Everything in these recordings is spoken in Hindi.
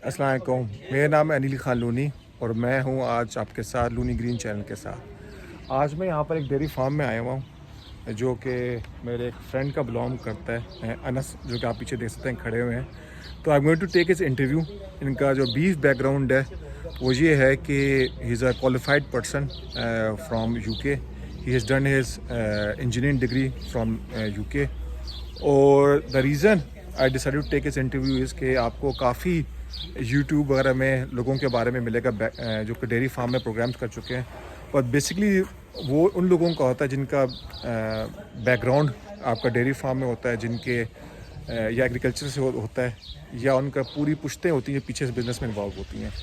अस्सलाम वालेकुम। मेरा नाम है अनिल खान लूनी और मैं हूँ आज आपके साथ लूनी ग्रीन चैनल के साथ। आज मैं यहाँ पर एक डेयरी फार्म में आया हुआ हूँ जो कि मेरे एक फ्रेंड का बिलोंग करता है, अनस, जो कि आप पीछे देख सकते हैं खड़े हुए हैं। तो I am going to take इस इंटरव्यू। इनका जो बीफ बैकग्राउंड है वो ये है कि he is a qualified person from UK. He has done his engineering degree from UK. और the reason I decided to take इस इंटरव्यू इज़ कि आपको काफ़ी यूट्यूब वगैरह में लोगों के बारे में मिलेगा जो कि डेयरी फार्म में प्रोग्राम्स कर चुके हैं। और बेसिकली वो उन लोगों का होता है जिनका बैकग्राउंड आपका डेयरी फार्म में होता है, जिनके या एग्रीकल्चर से होता है, या उनका पूरी पुश्तें होती हैं पीछे से बिज़नेस में इन्वॉल्व होती हैं।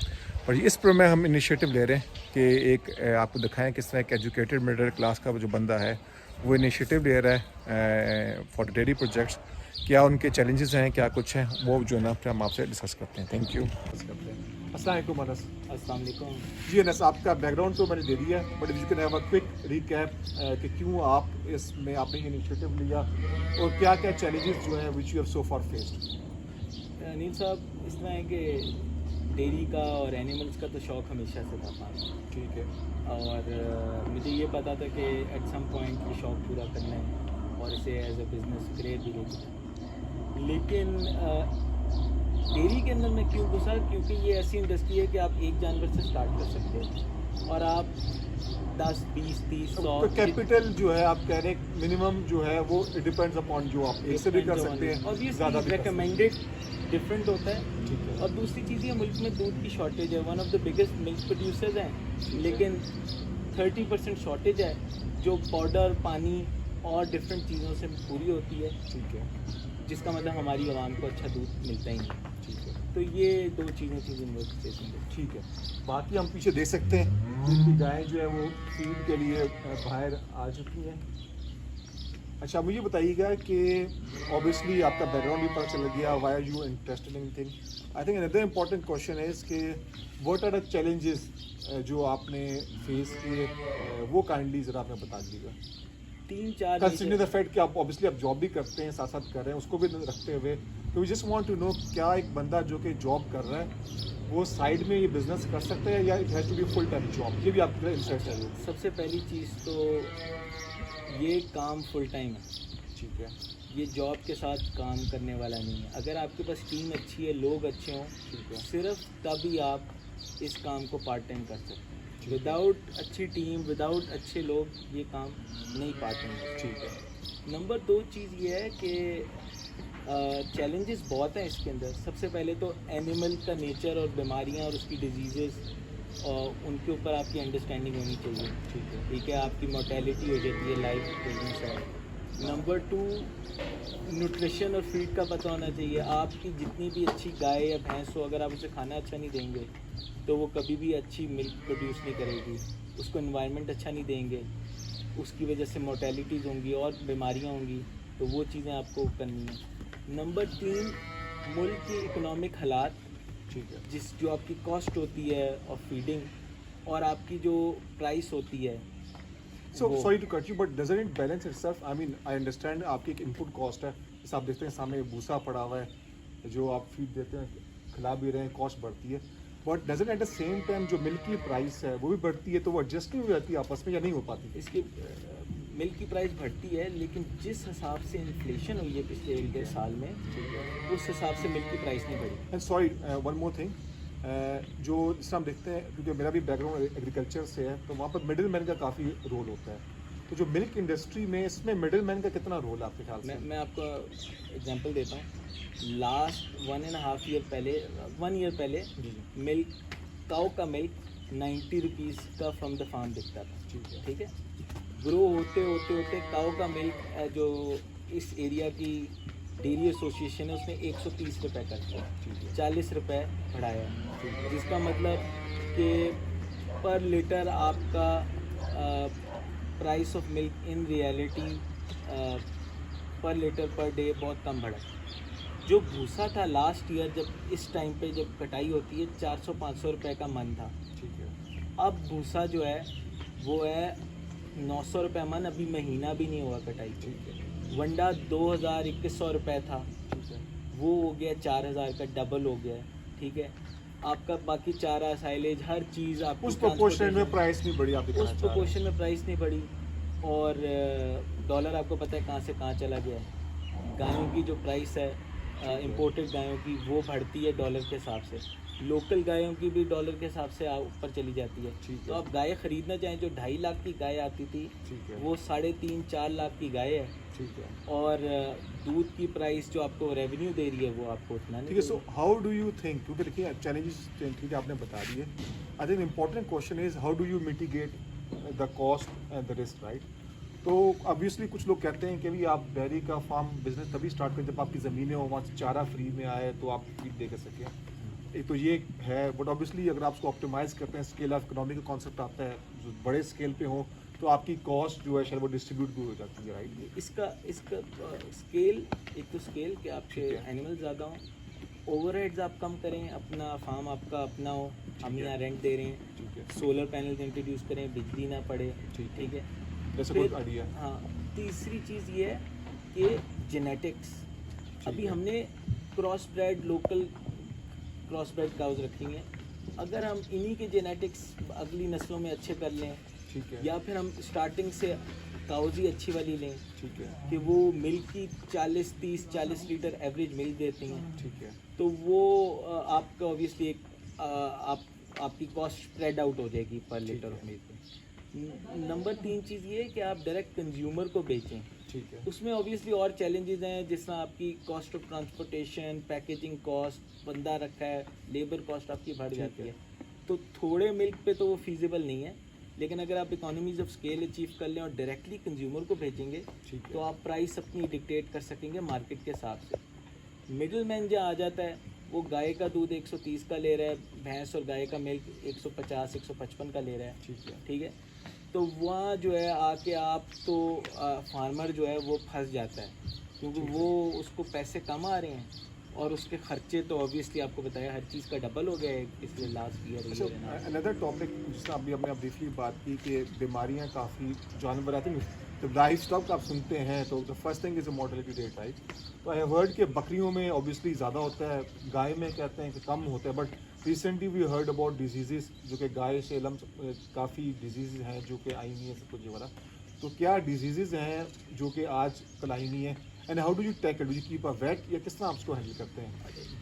और इस पर में हम इनिशिएटिव ले रहे हैं कि एक आपको दिखाएं किस तरह एक एजुकेटेड मिडिल क्लास का जो बंदा है वो इनिशिएटिव ले रहा है फॉर डेयरी प्रोजेक्ट्स। क्या उनके चैलेंजेस हैं, क्या कुछ हैं, वो जो है ना फिर हम आपसे डिस्कस करते हैं। Thank you. अस्सलाम वालेकुम अनस। अस्सलाम वालेकुम। जी अनस, आपका बैकग्राउंड तो मैंने दे दिया, but you can have a quick recap कि क्यों आप इसमें आपने इनिशिएटिव लिया और क्या क्या चैलेंजेस जो हैं which you have so far faced. Anil साहब, इस तरह है कि डेयरी का और एनिमल्स का तो शौक़ हमेशा से था पाना। ठीक है। और मुझे ये पता था कि एट सम पॉइंट ये शौक़ पूरा करना है और इसे एज अ बिज़नेस क्रिएट भी करना। लेकिन डेयरी के अंदर मैं क्यों घुसा, क्योंकि ये ऐसी इंडस्ट्री है कि आप एक जानवर से स्टार्ट कर सकते हैं और आप 10, 20, 30, 100 कैपिटल जो है आप कह रहे हैं मिनिमम जो है वो डिपेंड्स अपॉन जो आप एक से भी कर सकते हैं, ज़्यादा भी रिकमेंडेड डिफरेंट होता है। ठीक है। और दूसरी चीज़ ये, मुल्क में दूध की शॉर्टेज है, one of the biggest milk producers हैं, लेकिन 30% शॉर्टेज है जो पाउडर, पानी और डिफरेंट चीज़ों से पूरी होती है। ठीक है। जिसका मतलब हमारी आवाम को अच्छा दूध मिलता ही नहीं। ठीक है। तो ये दो चीज़ें थी जिन वक्त से। ठीक है। बाकी हम पीछे देख सकते हैं कि गायें जो है वो फीड के लिए बाहर आ चुकी हैं। अच्छा, मुझे बताइएगा कि ऑब्वियसली आपका बैकग्राउंड भी पता चल गया, why are you interested in thing. I think another important question is कि व्हाट आर द चैलेंजेस जो आपने फेस किए, वो काइंडली ज़रा आपने बता दीजिएगा। 3-4 कंसिडरिंग द फैक्ट कि आप ऑब्वियसली आप जॉब भी करते हैं, साथ साथ कर रहे हैं, उसको भी रखते हुए, तो we just want to know क्या एक बंदा जो कि जॉब कर रहा है वो साइड में ये बिजनेस कर सकता है या it has to be full time job, ये भी आपका इंसाइट चाहिए। सबसे पहली चीज़ तो ये काम फुल टाइम है। ठीक है। ये जॉब के साथ काम करने वाला नहीं है। अगर आपके पास टीम अच्छी है, लोग अच्छे हों, ठीक है, सिर्फ तभी आप इस काम को पार्ट टाइम कर सकते हैं। विदाउट अच्छी टीम, विदाउट अच्छे लोग ये काम नहीं पार्ट टाइम कर सकते। ठीक है। नंबर 2 चीज़ ये है कि चैलेंजेस बहुत हैं इसके अंदर। सबसे पहले तो एनिमल का नेचर और बीमारियां और उसकी डिजीज़ और उनके ऊपर आपकी अंडरस्टैंडिंग होनी चाहिए। ठीक है, आपकी मोर्टेलिटी हो जाती है, लाइफ बिजनेस है। नंबर 2, न्यूट्रिशन और फीड का पता होना चाहिए। आपकी जितनी भी अच्छी गाय या भैंस हो, अगर आप उसे खाना अच्छा नहीं देंगे तो वो कभी भी अच्छी मिल्क प्रोड्यूस नहीं करेगी। उसको एनवायरनमेंट अच्छा नहीं देंगे, उसकी वजह से मोर्टेलिटीज़ होंगी और बीमारियां होंगी। तो वो चीज़ें आपको करनी है। नंबर 3, मुल्क की इकोनॉमिक हालात, ठीक है। जो आपकी कॉस्ट होती है और फीडिंग और आपकी जो प्राइस होती है। So sorry to cut you, but doesn't it balance itself? I mean I understand आपकी एक इनपुट कॉस्ट है, जैसे आप देखते हैं सामने भूसा पड़ा हुआ है जो आप फीड देते हैं, खिला भी रहे हैं, कॉस्ट बढ़ती है, but doesn't at the same time जो मिल्क की प्राइस है वो भी बढ़ती है, तो वो एडजस्ट नहीं हो जाती आपस में या नहीं हो पाती? इसकी मिल्क की प्राइस बढ़ती है, लेकिन जिस हिसाब से इन्फ्लेशन हुई है पिछले 1-1.5 साल में, उस हिसाब से मिल्क की प्राइस नहीं बढ़ी। And sorry one more thing, जो जिस हम देखते हैं, क्योंकि मेरा भी बैकग्राउंड एग्रीकल्चर से है, तो वहाँ पर मिडिल मैन का काफ़ी रोल होता है। तो जो मिल्क इंडस्ट्री में इसमें मिडिल मैन का कितना रोल है आपके ख्याल से? मैं आपको एग्जांपल देता हूँ। लास्ट 1.5 ईयर पहले, 1 ईयर पहले मिल्क, काऊ का मिल्क 90 रुपीज़ का फ्रॉम द फार्म बिकता था। ठीक है, ग्रो होते होते होते काऊ का मिल्क जो इस एरिया की डेयरी एसोसिएशन है उसने 130 रुपये कर दिया, 40 रुपये बढ़ाया, जिसका मतलब कि पर लीटर आपका price of milk in reality पर लीटर पर डे बहुत कम बढ़ा। जो भूसा था लास्ट ईयर जब इस टाइम पे जब कटाई होती है 400-500 रुपये का मन था। ठीक है। अब भूसा जो है वो है 900 रुपये मन, अभी महीना भी नहीं हुआ कटाई। ठीक है। वंडा 2000-2100 रुपये था, ठीक है। वो हो गया 4000 का, डबल हो गया है। ठीक है। आपका बाकी चारा साइलेज हर चीज़ आपकी उस प्रोपोर्शन में transportation- प्राइस नहीं बढ़ी, आप दिखाना उस चाह रहे हैं। प्रोपोर्शन में प्राइस नहीं बढ़ी। और डॉलर आपको पता है कहाँ से कहाँ चला गया है। गायों की जो प्राइस है इंपोर्टेड गायों की वो बढ़ती है डॉलर के हिसाब से, लोकल गायों की भी डॉलर के हिसाब से ऊपर चली जाती है। ठीक है। तो आप गाय ख़रीदना चाहें, जो 2.5 लाख की गाय आती थी ठीक है, वो 3.5-4 लाख की गाय है। ठीक है, और दूध की प्राइस जो आपको रेवेन्यू दे रही है वो आपको उतना नहीं ठीक है। दे सो रही है। हाउ डू यू थिंक, क्योंकि देखिए चैलेंजेस ठीक है आपने बता दिए, I think important question is how do you mitigate the cost and the risk, right? तो ऑब्वियसली कुछ लोग कहते हैं कि भी आप डेयरी का फार्म बिजनेस तभी स्टार्ट करें जब आपकी ज़मीनें हो, वहाँ से चारा फ्री में आए तो आप फीड दे कर सकें। एक तो ये है, बट ऑब्वियसली अगर आप उसको ऑप्टिमाइज़ करते हैं, स्केल ऑफ इकोनॉमी का कॉन्सेप्ट आता है, जो बड़े स्केल पे हो तो आपकी कॉस्ट जो है शायद वो डिस्ट्रीब्यूट भी हो जाती है, राइट? इसका स्केल, एक तो स्केल कि आपके ठीक है। एनिमल ज़्यादा हों, ओवरहेड्स आप कम करें, अपना फार्म आपका अपना हो, हम है। यहाँ रेंट दे रहे हैं, ठीक है, सोलर पैनल्स इंट्रोड्यूस करें, बिजली ना पड़े, ठीक है। ठीक है। जैसे फिर- गुड आइडिया। हाँ, तीसरी चीज़ ये है कि जेनेटिक्स, अभी है। हमने cross bred local cross bred cows रखी हैं, अगर हम इन्हीं के जेनेटिक्स अगली नस्लों में अच्छे कर लें, ठीक है, या फिर हम स्टार्टिंग से काउज ही अच्छी वाली लें ठीक है, कि वो मिल्क की 40 लीटर एवरेज मिल्क देती हैं, ठीक है, तो वो आपका ऑब्वियसली एक आपकी कॉस्ट स्प्रेड आउट हो जाएगी पर लीटर ऑफ मिल्क पे। नंबर 3 चीज़ ये है कि आप डायरेक्ट कंज्यूमर को बेचें, ठीक है, उसमें ऑब्वियसली और चैलेंजेस हैं, जिस तरह आपकी cost of transportation, packaging cost, बंदा रखा है, लेबर कॉस्ट आपकी बढ़ ठीक जाती है। है। तो थोड़े मिल्क पे तो वो फीजिबल नहीं है, लेकिन अगर आप इकोनॉमीज ऑफ स्केल अचीव कर लें और डायरेक्टली कंज्यूमर को भेजेंगे ठीक है, तो आप प्राइस अपनी डिक्टेट कर सकेंगे मार्केट के हिसाब से। मिडिल मैन जहाँ आ जाता है वो गाय का दूध 130 का ले रहा है, भैंस और गाय का मिल्क 150-155 का ले रहा है, ठीक है, ठीक है। तो वहाँ जो है आके आप तो फार्मर जो है वो फंस जाता है, क्योंकि वो उसको पैसे कम आ रहे हैं और उसके खर्चे तो ऑब्वियसली आपको बताया हर चीज़ का डबल हो गया है पिछले लास्ट ईयर। अच्छा, अनदर टॉपिक जिसमें अभी हमने ब्रीफली बात की कि बीमारियां काफ़ी जानवर आती हैं, जब लाइफ स्टॉक आप सुनते हैं तो the first thing is a mortality rate, right? तो आई हैव हर्ड कि बकरियों में ऑब्वियसली ज़्यादा होता है, गाय में कहते हैं कि कम होता है, but recently we heard about disease जो कि गाय से काफ़ी डिजीज़ हैं जो कि आई नहीं है सब कुछ ये वाला। तो क्या डिजीज़ हैं जो कि आज कल आई नहीं है, and how do you tackle, do you keep a wait, या किस तरह आप उसको हैंडल करते हैं?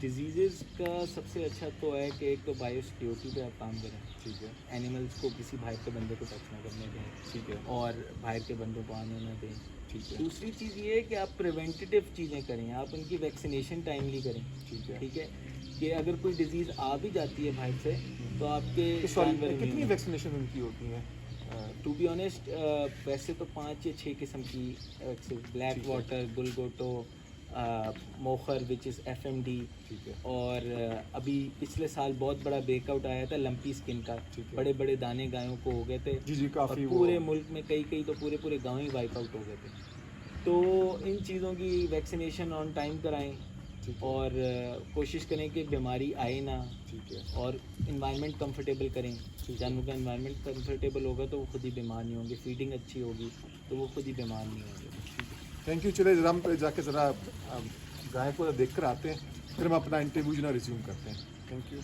डिजीज़ का सबसे अच्छा तो है कि एक तो बायो सिक्योरिटी पे आप काम करें, ठीक है, एनिमल्स को किसी बाहर के बंदे को टच ना करने दें, ठीक है, और बाहर के बंदों को आने ना दें। ठीक है, दूसरी चीज़ ये है कि आप प्रिवेंटिव चीज़ें करें, आप उनकी वैक्सीनेशन टाइमली करें, ठीक है। ठीक है। कि अगर कोई डिजीज़ आ भी जाती है बाहर से तो आपके तो सॉरी, कितनी वैक्सीनेशन उनकी होती है? टू बी ऑनेस्ट वैसे तो 5 या 6 किस्म की ब्लैक ठीक है। वाटर, बुलगोटो, मोखर विच इज़ FMD, ठीक है, और अभी पिछले साल बहुत बड़ा ब्रेकआउट आया था लंपी स्किन का, ठीक है। बड़े बड़े दाने गायों को हो गए थे, जी जी, और काफ़ी पूरे मुल्क में कई तो पूरे गाँव ही वाइप आउट हो गए थे। तो इन चीज़ों की वैक्सीनेशन ऑन टाइम कराएं, ठीक है, और कोशिश करें कि बीमारी आए ना, ठीक है, और इन्वायरमेंट कंफर्टेबल करें। ठीक है। जानवर का इन्वायरमेंट कंफर्टेबल होगा तो वो खुद ही बीमार नहीं होंगे, फीडिंग अच्छी होगी तो वो खुद ही बीमार नहीं होंगे। Thank you. चले जरा हम जाके ज़रा गाय को देख कर आते हैं, फिर हम अपना इंटरव्यू जो ना रिज्यूम करते हैं। Thank you.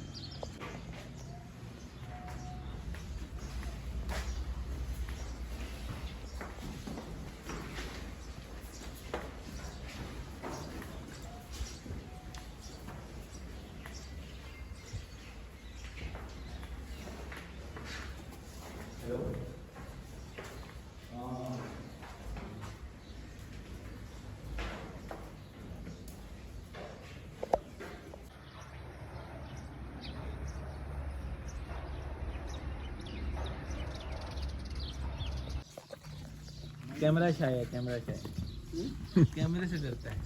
कैमरा शाय है, कैमरा शाय कैमरे से डरता है।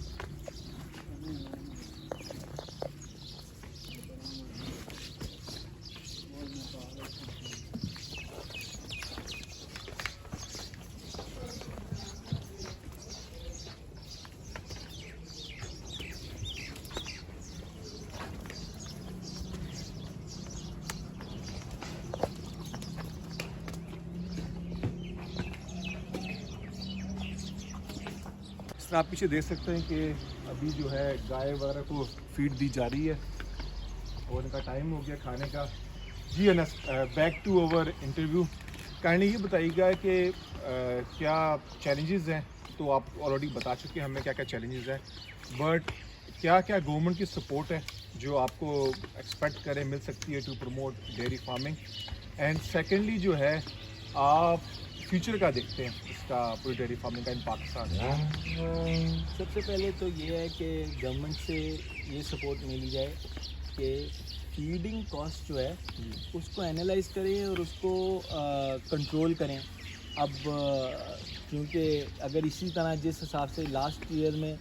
इस तरह आप पीछे देख सकते हैं कि अभी जो है गाय वगैरह को फीड दी जा रही है, और इनका टाइम हो गया खाने का। जी Anas, back to our interview. Kindly ये बताइएगा कि क्या चैलेंजेस हैं, तो आप ऑलरेडी बता चुके हैं हमें क्या क्या चैलेंजेस हैं, बट क्या क्या गवर्नमेंट की सपोर्ट है जो आपको एक्सपेक्ट करें मिल सकती है to promote dairy farming. And secondly जो है, आप फ्यूचर का देखते हैं इसका पूरी डेयरी फार्मिंग का इन पाकिस्तान। सबसे पहले तो ये है कि गवर्नमेंट से ये सपोर्ट मिली जाए कि फीडिंग कॉस्ट जो है उसको एनालाइज करें और उसको कंट्रोल करें। अब क्योंकि अगर इसी तरह जिस हिसाब से लास्ट ईयर में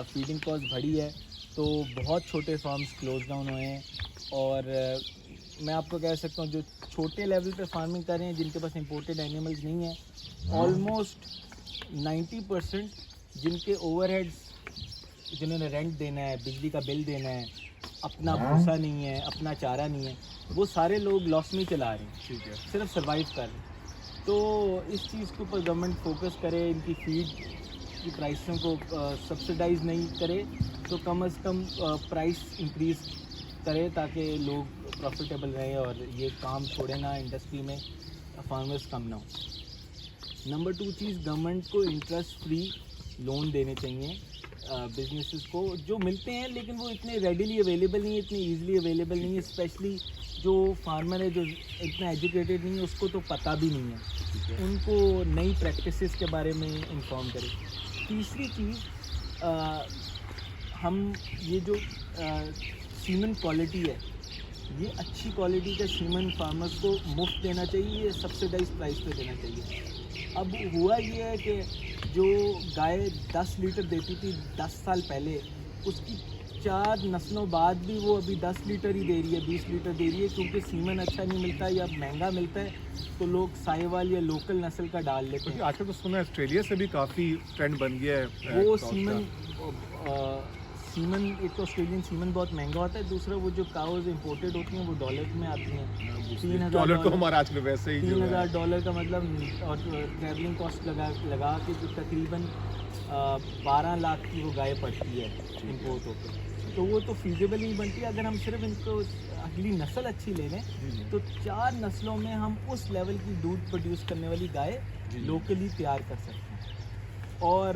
फीडिंग कॉस्ट बढ़ी है तो बहुत छोटे फार्म्स क्लोज डाउन हुए हैं, और मैं आपको कह सकता हूँ जो छोटे लेवल पे फार्मिंग कर रहे हैं जिनके पास इंपोर्टेड एनिमल्स नहीं है, ऑलमोस्ट 90% जिनके ओवरहेड्स, जिन्होंने रेंट देना है, बिजली का बिल देना है, अपना भूसा नहीं है, अपना चारा नहीं है, वो सारे लोग लॉस में चला रहे हैं, ठीक है। सिर्फ सर्वाइव कर रहे हैं। तो इस चीज़ के ऊपर गवर्नमेंट फोकस करे, इनकी फीड की प्राइसों को सब्सिडाइज नहीं करे तो कम से कम प्राइस इंक्रीज़ करे ताकि लोग प्रॉफिटेबल रहें और ये काम छोड़े ना इंडस्ट्री में, फार्मर्स कम ना हो। नंबर 2 चीज़, गवर्नमेंट को इंटरेस्ट फ्री लोन देने चाहिए बिजनेसेस को, जो मिलते हैं लेकिन वो इतने रेडीली अवेलेबल नहीं है, इतने ईजिली अवेलेबल नहीं है। स्पेशली जो फार्मर है जो इतना एजुकेटेड नहीं है उसको तो पता भी नहीं है, उनको नई प्रैक्टिसेस के बारे में इंफॉर्म करें। तीसरी चीज़, हम ये जो सीमन क्वालिटी है, ये अच्छी क्वालिटी का सीमन फार्मर्स को मुफ्त देना चाहिए, ये सब्सिडाइज प्राइस पे देना चाहिए। अब हुआ ये है कि जो गाय 10 लीटर देती थी 10 साल पहले, उसकी 4 नस्लों बाद भी वो अभी 10 लीटर ही दे रही है, 20 लीटर दे रही है, क्योंकि सीमन अच्छा नहीं मिलता या महंगा मिलता है तो लोग साहिवाल या लोकल नस्ल का डाल लेते हैं। आजकल तो सुना है ऑस्ट्रेलिया से भी काफ़ी ट्रेंड बन गया है वो क्रॉस सीमन एक तो ऑस्ट्रेलियन सीमन बहुत महंगा होता है, दूसरा वो जो काउज इंपोर्टेड होती हैं वो डॉलर में आती हैं। डॉलर तो हमारा आजकल वैसे ही $3,000 का मतलब, और ट्रैवलिंग कॉस्ट लगा के जो तकरीबन 12 लाख की वो गाय पड़ती है इंपोर्ट होकर, तो वो तो फीजिबल नहीं बनती। अगर हम सिर्फ इनको अगली नस्ल अच्छी ले लें तो 4 नस्लों में हम उस लेवल की दूध प्रोड्यूस करने वाली गाय लोकली तैयार कर सकते हैं। और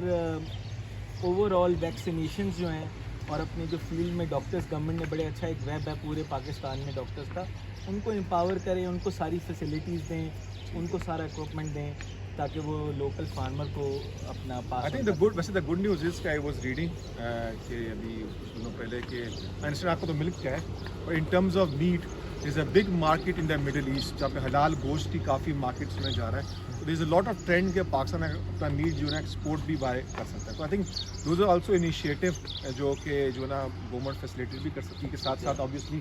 ओवरऑल वैक्सीनेशंस जो हैं और अपने जो फील्ड में डॉक्टर्स, गवर्नमेंट ने बड़े अच्छा एक वेब है पूरे पाकिस्तान में डॉक्टर्स का, उनको एम्पावर करें, उनको सारी फैसिलिटीज़ दें, उनको सारा इक्विपमेंट दें ताकि वो लोकल फार्मर को अपना पास। I think the good news is I was reading कि अभी कुछ दिनों पहले कि अंडरस्टैंड आपको तो मिल्क का है, और in terms of meat is a big market in the middle east, जहाँ पे हलाल गोश्त की काफ़ी मार्केट्स में जा रहा है। तो there is a lot of trend के पाकिस्तान अपना मीट जो है एक्सपोर्ट भी बाय कर सकता है। तो I think those are also initiative जो कि जो ना गवर्नमेंट फैसिलिटेट भी कर सकती है, के साथ साथ ऑब्वियसली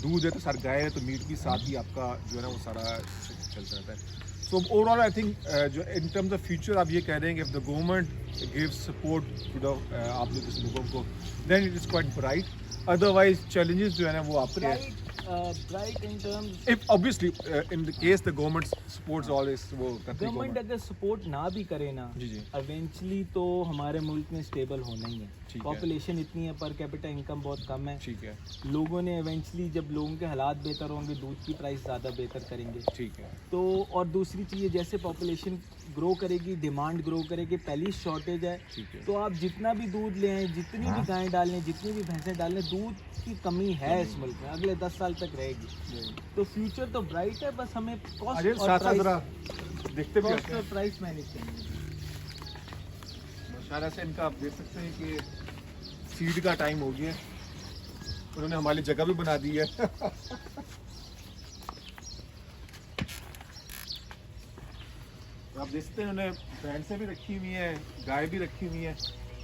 दूध है तो सार गाय है तो मीट भी साथ ही आपका जो है ना वो सारा चलता रहता है। So overall, I think जो in terms of future आप ये कह रहे हैं कि if the government gives support to the आप जैसे लोगों को, then it is quite bright. Otherwise challenges जो है ना वो आपके bright in terms, if obviously in the case the government supports all this वो करती है गवर्नमेंट अगर सपोर्ट ना भी करे ना, जी जी इवेंचुअली तो हमारे मुल्क में स्टेबल होना ही है। ठीक है। पॉपुलेशन इतनी है, पर कैपिटा इनकम बहुत कम है, ठीक है लोगों ने इवेंचुअली जब लोगों के हालात बेहतर होंगे दूध की प्राइस ज़्यादा बेहतर करेंगे। ठीक है तो और दूसरी चीज़, जैसे पॉपुलेशन ग्रो करेगी, डिमांड ग्रो करेगी, पहली शॉर्टेज है, ठीक है तो आप जितना भी दूध लें, जितनी भी गायें डालें, जितनी भी भैंसें डालें, दूध की कमी है इस मुल्क में, अगले 10 साल तक रहेगी। तो फ्यूचर तो ब्राइट है, बस हमें अजय कॉस्ट साथ साथ जरा देखते भी और प्राइस मैनेज करनी है। माशाल्लाह से इनका आप देख सकते हैं कि सीड का टाइम हो गया है, उन्होंने हमारी जगह भी बना दी है। तो आप देखते हैं उन्होंने भैंसें भी रखी हुई हैं, गाय भी रखी हुई हैं।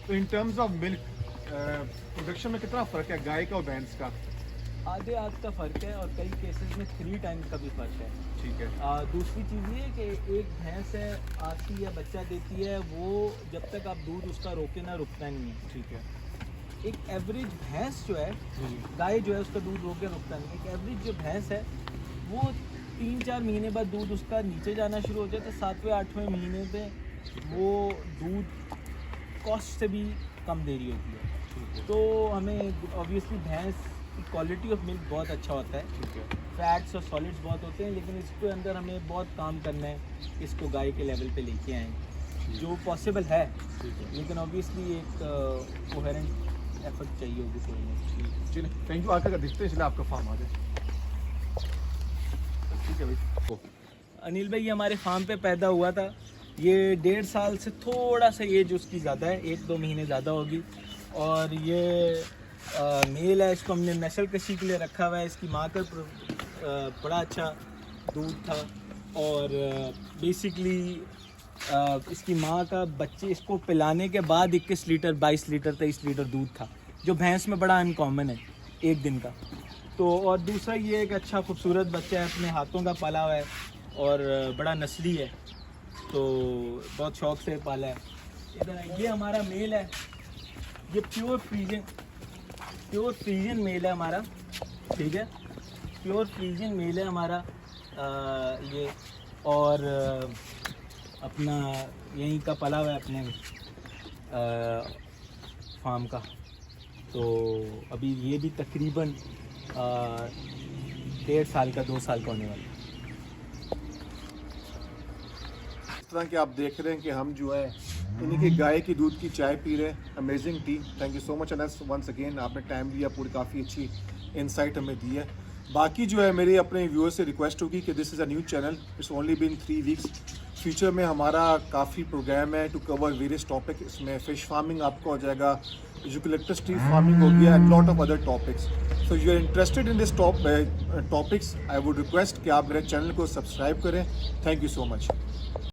तो in terms of milk production में कितना फ़र्क है गाय का और भैंस का? आधे आध का फ़र्क है और कई केसेस में 3 टाइम्स का भी फ़र्क है। ठीक है दूसरी चीज़ ये है कि एक भैंस है आती है, बच्चा देती है, वो जब तक आप दूध उसका रोके ना रुकता नहीं है। ठीक है एक एवरेज भैंस जो है, गाय जो है उसका दूध रोके रुकता नहीं, एक एवरेज जो भैंस है वो 3-4 महीने बाद दूध उसका नीचे जाना शुरू हो जाता है, 7वें-8वें महीने पे वो दूध कॉस्ट से भी कम दे रही होती है। तो हमें ऑब्वियसली भैंस कि क्वालिटी ऑफ मिल्क बहुत अच्छा होता है, ठीक है। फैट्स और सॉलिड्स बहुत होते हैं, लेकिन इसके अंदर हमें बहुत काम करना है, इसको गाय के लेवल पे लेके आएँ, जो पॉसिबल है, ठीक है। लेकिन ऑब्वियसली एक कोहेरेंट एफर्ट चाहिए होगी कोई नहीं। चलिए थैंक यू, आकर दिखते हैं, चलिए आपका फार्म आ जाए। ठीक है भाई। अनिल भाई ये हमारे फार्म पे पैदा हुआ था, ये 1.5 साल से थोड़ा सा एज उसकी ज़्यादा है, 1-2 महीने ज़्यादा होगी, और ये मेल है, इसको हमने नस्ल कशी के लिए रखा हुआ है। इसकी माँ का बड़ा अच्छा दूध था, और बेसिकली इसकी माँ का बच्चे इसको पिलाने के बाद 21 लीटर 22 लीटर 23 लीटर दूध था, जो भैंस में बड़ा अनकॉमन है एक दिन का। तो और दूसरा ये एक अच्छा खूबसूरत बच्चा है, अपने हाथों का पाला हुआ है और बड़ा नस्ली है, तो बहुत शौक से पाला है। इधर ये हमारा मेल है, ये प्योर फ्रीजियन मेल है हमारा, ठीक है, प्योर फ्रीजियन मेल है हमारा ये, और अपना यहीं का पला हुआ है अपने फार्म का। तो अभी ये भी तकरीबन 1.5 साल का 2 साल का होने वाला है। इस तरह के आप देख रहे हैं कि हम जो है इन्हीं की गाय की दूध की चाय पी रहे हैं। Amazing tea, thank you so much Anas once again, आपने टाइम दिया, पूरी काफ़ी अच्छी इंसाइट हमें दी है। बाकी जो है मेरे अपने व्यूअर्स से रिक्वेस्ट होगी कि this is a new channel, it's only been 3 weeks. Future में हमारा काफ़ी प्रोग्राम है टू कवर वेरियस टॉपिक, इसमें फ़िश फार्मिंग आपका हो जाएगा, यूकलिप्टस ट्री फार्मिंग हो गया, and lot of other topics. So you are interested in this topics, I would request कि आप मेरे चैनल को सब्सक्राइब करें। Thank you so much.